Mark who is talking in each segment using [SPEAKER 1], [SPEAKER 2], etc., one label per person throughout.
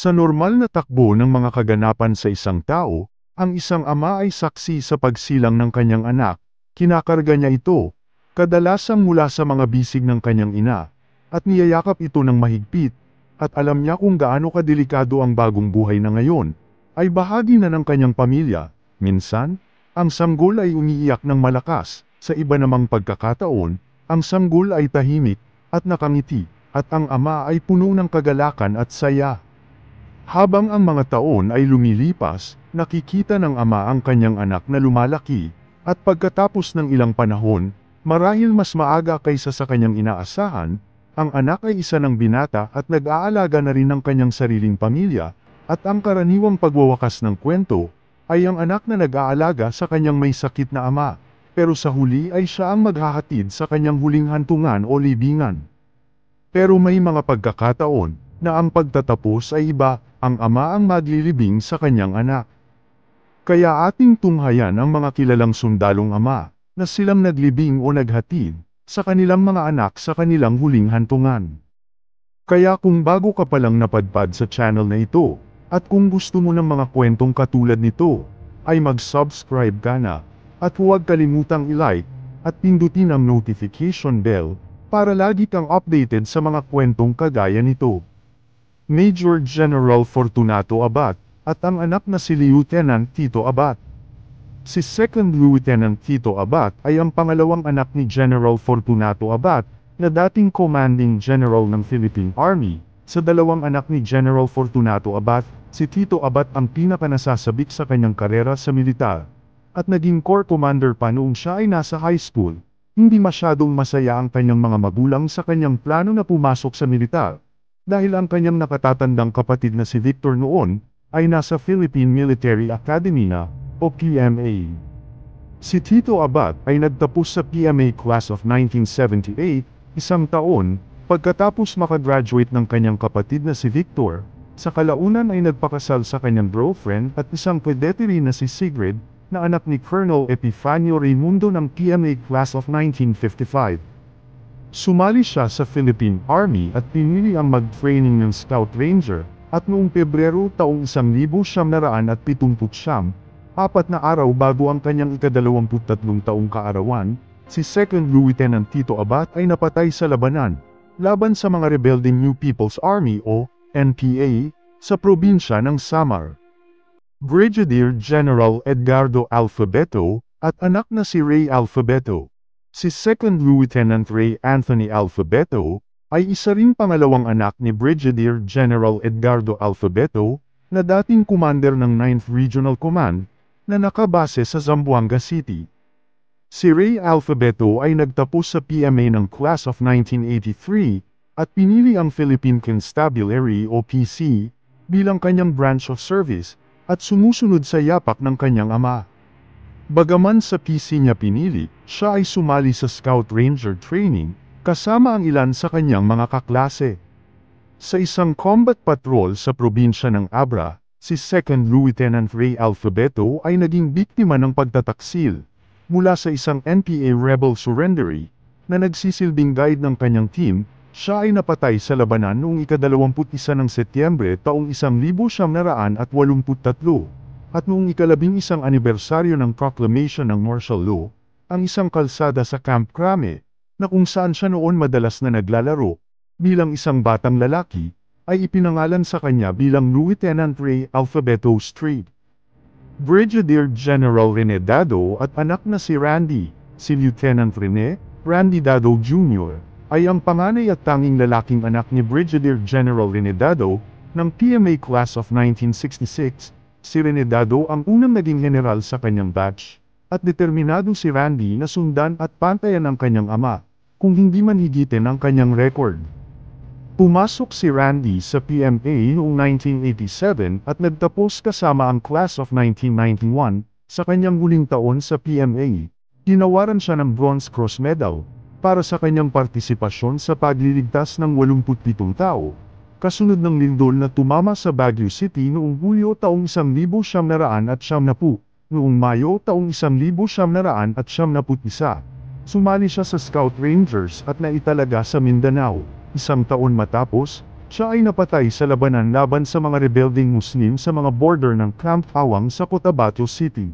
[SPEAKER 1] Sa normal na takbo ng mga kaganapan sa isang tao, ang isang ama ay saksi sa pagsilang ng kanyang anak, kinakarga niya ito, kadalasang mula sa mga bisig ng kanyang ina, at niyayakap ito ng mahigpit, at alam niya kung gaano kadelikado ang bagong buhay na ngayon, ay bahagi na ng kanyang pamilya. Minsan, ang sanggol ay umiiyak ng malakas, sa iba namang pagkakataon, ang sanggol ay tahimik, at nakangiti, at ang ama ay puno ng kagalakan at saya. Habang ang mga taon ay lumilipas, nakikita ng ama ang kanyang anak na lumalaki, at pagkatapos ng ilang panahon, marahil mas maaga kaysa sa kanyang inaasahan, ang anak ay isa ng binata at nag-aalaga na rin ng kanyang sariling pamilya, at ang karaniwang pagwawakas ng kwento, ay ang anak na nag-aalaga sa kanyang may sakit na ama, pero sa huli ay siya ang maghahatid sa kanyang huling hantungan o libingan. Pero may mga pagkakataon, na ang pagtatapos ay iba, ang ama ang maglilibing sa kanyang anak. Kaya ating tunghayan ang mga kilalang sundalong ama, na silang naglibing o naghatid, sa kanilang mga anak sa kanilang huling hantungan. Kaya kung bago ka palang napadpad sa channel na ito, at kung gusto mo ng mga kwentong katulad nito, ay mag-subscribe ka na, at huwag kalimutang i-like, at pindutin ang notification bell, para lagi kang updated sa mga kwentong kagaya nito. Major General Fortunato Abad, at ang anak na si Lieutenant Tito Abad. Si Second Lieutenant Tito Abad ay ang pangalawang anak ni General Fortunato Abad, na dating Commanding General ng Philippine Army. Sa dalawang anak ni General Fortunato Abad, si Tito Abad ang pinakanasasabik sa kanyang karera sa militar, at naging Corps Commander pa noong siya ay nasa high school. Hindi masyadong masaya ang kanyang mga magulang sa kanyang plano na pumasok sa militar, dahil ang kanyang nakatatandang kapatid na si Victor noon, ay nasa Philippine Military Academy na, o PMA. Si Tito Abad ay nagtapos sa PMA Class of 1978, isang taon, pagkatapos makagraduate ng kanyang kapatid na si Victor. Sa kalaunan ay nagpakasal sa kanyang girlfriend at isang pedete rin na si Sigrid, na anak ni Colonel Epifanio Raimundo ng PMA Class of 1955. Sumali siya sa Philippine Army at pinili ang mag-training ng Scout Ranger, at noong Pebrero taong 1979, 4 na araw bago ang kanyang ika-23 taong kaarawan, si Second Lieutenant Tito Abad ay napatay sa labanan, laban sa mga rebelding New People's Army o NPA, sa probinsya ng Samar. Brigadier General Edgardo Alfabeto, at anak na si Ray Alfabeto. Si Second Lieutenant Ray Anthony Alfabeto, ay isa ring pangalawang anak ni Brigadier General Edgardo Alfabeto, na dating commander ng 9th Regional Command, na nakabase sa Zamboanga City. Si Ray Alfabeto ay nagtapos sa PMA ng Class of 1983, at pinili ang Philippine Constabulary o PC, bilang kanyang branch of service, at sumusunod sa yapak ng kanyang ama. Bagaman sa PC niya pinili, siya ay sumali sa Scout Ranger training, kasama ang ilan sa kanyang mga kaklase. Sa isang combat patrol sa probinsya ng Abra, si Second Lieutenant Ray Alfabeto ay naging biktima ng pagtataksil, mula sa isang NPA rebel surrendery, na nagsisilbing guide ng kanyang team. Siya ay napatay sa labanan noong ika-21 ng Setyembre taong 1983, at noong ika-11 anibersaryo ng Proclamation ng Martial Law, ang isang kalsada sa Camp Crame, na kung saan siya noon madalas na naglalaro, bilang isang batang lalaki, ay ipinangalan sa kanya bilang Lieutenant Ray Alfabeto Street. Brigadier General Rene Dado at anak na si Randy, si Lieutenant Randy Dado Jr., ay ang panganay at tanging lalaking anak ni Brigadier General Rene Dado, ng PMA Class of 1966. Si Rene Dado ang unang naging general sa kanyang batch, at determinado si Randy na sundan at pantayan ang kanyang ama, kung hindi man higitin ang kanyang record. Pumasok si Randy sa PMA noong 1987 at nagtapos kasama ang Class of 1991, sa kanyang huling taon sa PMA. Ginawaran siya ng Bronze Cross Medal, para sa kanyang partisipasyon sa pagliligtas ng 87 tao, kasunod ng lindol na tumama sa Baguio City noong Hulyo taong 1990, noong Mayo taong 1991. Sumali siya sa Scout Rangers at naitalaga sa Mindanao. Isang taon matapos, Siya ay napatay sa labanan laban sa mga rebelding Muslim sa mga border ng Camp Awang sa Cotabato City.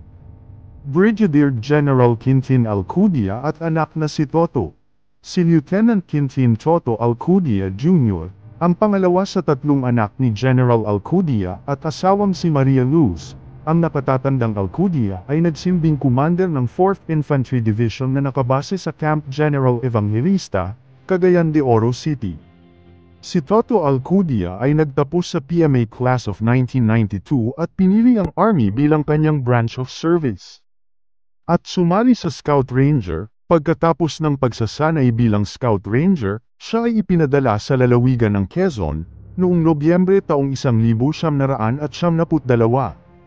[SPEAKER 1] Brigadier General Quintin Alcudia at anak na si Toto. Si Lieutenant Quintin Toto Alcudia Jr., ang pangalawa sa tatlong anak ni General Alcudia at asawang si Maria Luz. Ang nakatatandang Alcudia ay nagsilbing commander ng 4th Infantry Division na nakabase sa Camp General Evangelista, Cagayan de Oro City. Si Toto Alcudia ay nagtapos sa PMA Class of 1992 at pinili ang Army bilang kanyang branch of service. At sumali sa Scout Ranger, pagkatapos ng pagsasanay bilang Scout Ranger, siya ay ipinadala sa lalawigan ng Quezon, noong Nobyembre taong 1972.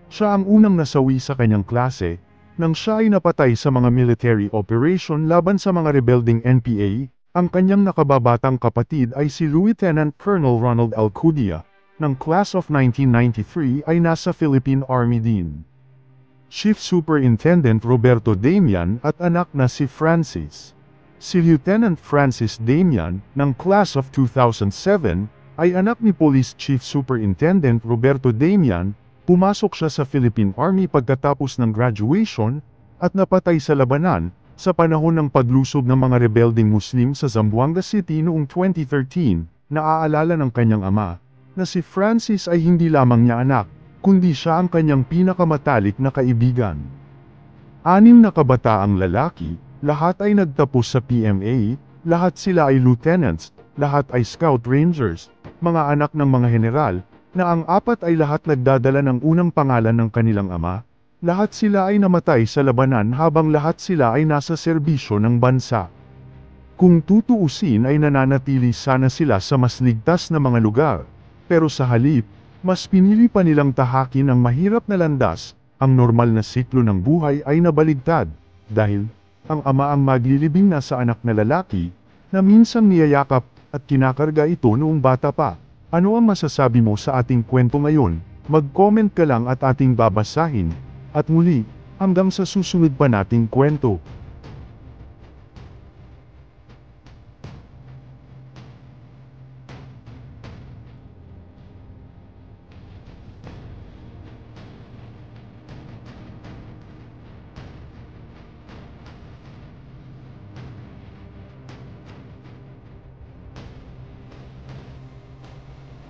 [SPEAKER 1] Siya ang unang nasawi sa kanyang klase, nang siya ay napatay sa mga military operation laban sa mga rebelding NPA. Ang kanyang nakababatang kapatid ay si Lieutenant Colonel Ronald Alcudia, ng Class of 1993 ay nasa Philippine Army din. Chief Superintendent Roberto Damian at anak na si Francis. Si Lieutenant Francis Damian, ng Class of 2007, ay anak ni Police Chief Superintendent Roberto Damian. Pumasok siya sa Philippine Army pagkatapos ng graduation, at napatay sa labanan, sa panahon ng paglusob ng mga rebelding Muslim sa Zamboanga City noong 2013. Naaalala ng kanyang ama, na si Francis ay hindi lamang niya anak, kundi siya ang kanyang pinakamatalik na kaibigan. 6 na kabataang lalaki, lahat ay nagtapos sa PMA, lahat sila ay lieutenants, lahat ay scout rangers, mga anak ng mga general, na ang 4 ay lahat nagdadala ng unang pangalan ng kanilang ama. Lahat sila ay namatay sa labanan habang lahat sila ay nasa serbisyo ng bansa. Kung tutuusin ay nananatili sana sila sa mas ligtas na mga lugar, pero sa halip, mas pinili pa nilang tahakin ang mahirap na landas. Ang normal na siklo ng buhay ay nabaligtad, dahil ang ama ang maglilibing na sa anak na lalaki, na minsang niyayakap at kinakarga ito noong bata pa. Ano ang masasabi mo sa ating kwento ngayon? Mag-comment ka lang at ating babasahin. At muli, hanggang sa susunod pa nating kwento.